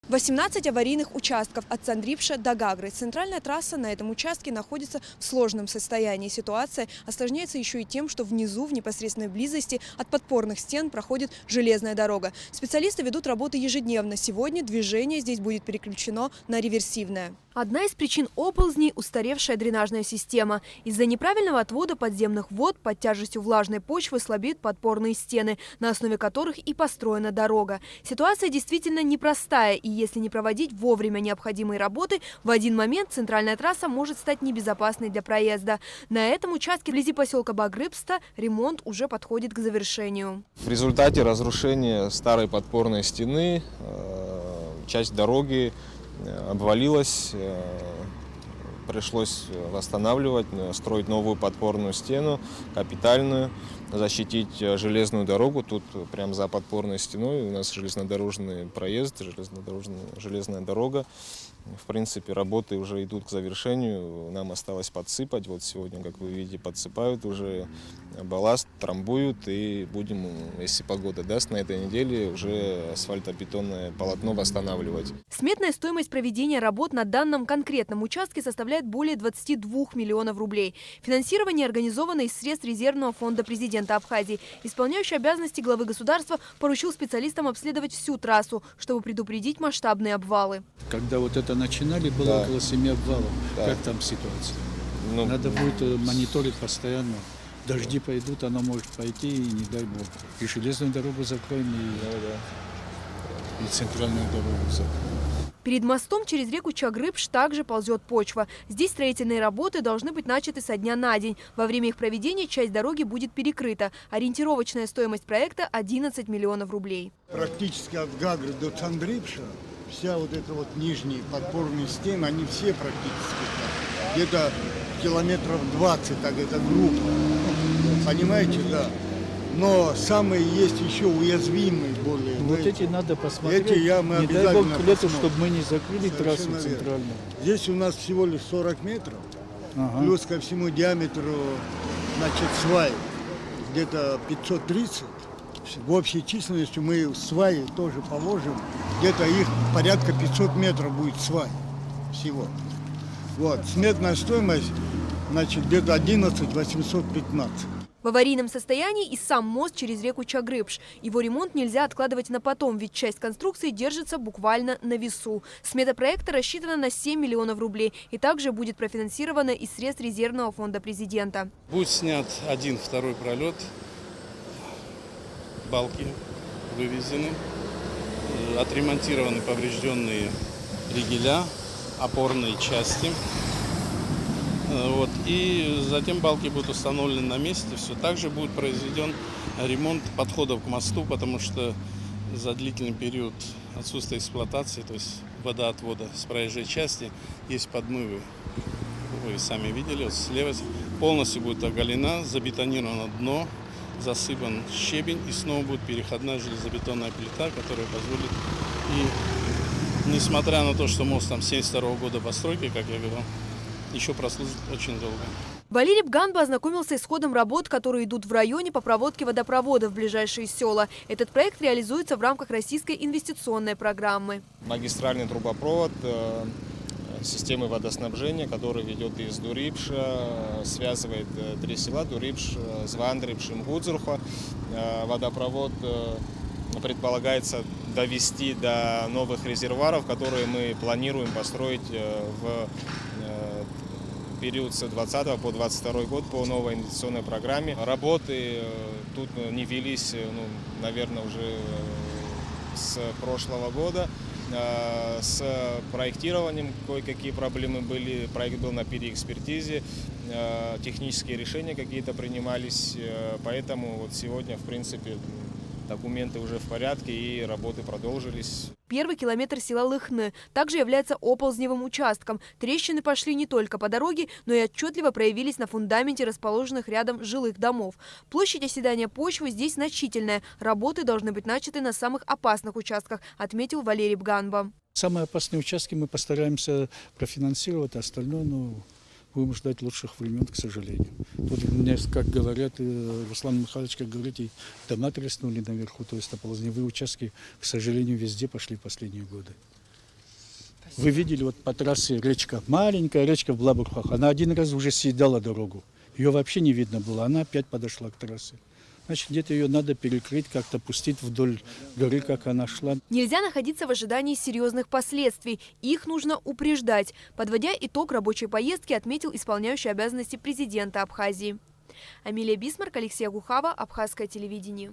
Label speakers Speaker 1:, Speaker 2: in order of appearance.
Speaker 1: 18 аварийных участков от Цандрипша до Гагры. Центральная трасса на этом участке находится в сложном состоянии. Ситуация осложняется еще и тем, что внизу, в непосредственной близости от подпорных стен, проходит железная дорога. Специалисты ведут работы ежедневно. Сегодня движение здесь будет переключено на реверсивное. Одна из причин оползней – устаревшая дренажная система. Из-за неправильного отвода подземных вод под тяжестью влажной почвы слабеют подпорные стены, на основе которых и построена дорога. Ситуация действительно непростая, и если не проводить вовремя необходимые работы, в один момент центральная трасса может стать небезопасной для проезда. На этом участке вблизи поселка Багрыбста ремонт уже подходит к завершению.
Speaker 2: В результате разрушения старой подпорной стены часть дороги обвалилась, пришлось восстанавливать, строить новую подпорную стену, капитальную, защитить железную дорогу. Тут прямо за подпорной стеной у нас железнодорожный проезд, железная дорога. В принципе, работы уже идут к завершению. Нам осталось подсыпать. Вот сегодня, как вы видите, подсыпают уже балласт, трамбуют. И будем, если погода даст, на этой неделе уже асфальтобетонное полотно восстанавливать.
Speaker 1: Сметная стоимость проведения работ на данном конкретном участке составляет более 22 миллионов рублей. Финансирование организовано из средств резервного фонда президента Абхазии. Исполняющий обязанности главы государства поручил специалистам обследовать всю трассу, чтобы предупредить масштабные обвалы.
Speaker 3: Когда вот это начинали, было около 7 обвалов. Да. Как там ситуация? Надо будет мониторить постоянно. Дожди пойдут, оно может пойти, и не дай бог. И железную дорогу закроем, и центральную дорогу закроем.
Speaker 1: Перед мостом через реку Чагрыбш также ползет почва. Здесь строительные работы должны быть начаты со дня на день. Во время их проведения часть дороги будет перекрыта. Ориентировочная стоимость проекта – 11 миллионов рублей.
Speaker 4: Практически от Гагры до Цандрипша вся вот эта вот нижние подпорные стены, они все практически где-то километров 20, так это группа. Понимаете, да. Но самые есть еще уязвимые более.
Speaker 3: Вот эти надо посмотреть.
Speaker 4: Эти мы
Speaker 3: не дай бог к лету, чтобы мы не закрыли трассу центральную.
Speaker 4: Здесь у нас всего лишь 40 метров, плюс ко всему диаметру, значит, свай где-то 530. В общей численности мы сваи тоже положим, где-то их порядка 500 метров будет свай всего. Вот, сметная стоимость, значит, где-то 11 815.
Speaker 1: В аварийном состоянии и сам мост через реку Чагрыбш. Его ремонт нельзя откладывать на потом, ведь часть конструкции держится буквально на весу. Смета проекта рассчитана на 7 миллионов рублей и также будет профинансирована из средств резервного фонда президента.
Speaker 5: Будет снят второй пролет, балки вывезены, отремонтированы поврежденные ригеля, опорные части. И затем балки будут установлены на месте. Все также будет произведен ремонт подходов к мосту, потому что за длительный период отсутствия эксплуатации, то есть водоотвода с проезжей части, есть подмывы. Вы сами видели, вот слева полностью будет оголена, забетонировано дно, засыпан щебень, и снова будет переходная железобетонная плита, которая позволит, и несмотря на то, что мост там 1972 года постройки, как я говорил, еще прослужит очень долго.
Speaker 1: Валерий Бганба ознакомился с ходом работ, которые идут в районе по проводке водопровода в ближайшие села. Этот проект реализуется в рамках российской инвестиционной программы.
Speaker 2: Магистральный трубопровод системы водоснабжения, который ведет из Дурипша, связывает три села: Дурипш, Звандрипш и Мгудзурха. Водопровод предполагается довести до новых резервуаров, которые мы планируем построить в период с 2020 по 2022 год по новой инвестиционной программе. Работы тут не велись, наверное, уже с прошлого года. С проектированием кое-какие проблемы были. Проект был на переэкспертизе, технические решения какие-то принимались. Поэтому вот сегодня, в принципе, документы уже в порядке и работы продолжились.
Speaker 1: Первый километр села Лыхны также является оползневым участком. Трещины пошли не только по дороге, но и отчетливо проявились на фундаменте расположенных рядом жилых домов. Площадь оседания почвы здесь значительная. Работы должны быть начаты на самых опасных участках, отметил Валерий Бганба.
Speaker 3: Самые опасные участки мы постараемся профинансировать, а остальное, будем ждать лучших времен, к сожалению. Тут мне, как говорят, Руслан Михайлович, как говорит, и дома треснули наверху, то есть оползневые участки, к сожалению, везде пошли в последние годы. Вы видели вот по трассе речка, маленькая речка в Блабурхах, она один раз уже съедала дорогу. Ее вообще не видно было, она опять подошла к трассе. Значит, где-то ее надо перекрыть, как-то пустить вдоль горы, как она шла.
Speaker 1: Нельзя находиться в ожидании серьезных последствий. Их нужно упреждать. Подводя итог рабочей поездки, отметил исполняющий обязанности президента Абхазии. Амилия Бисмарк, Алексей Гухава, Абхазское телевидение.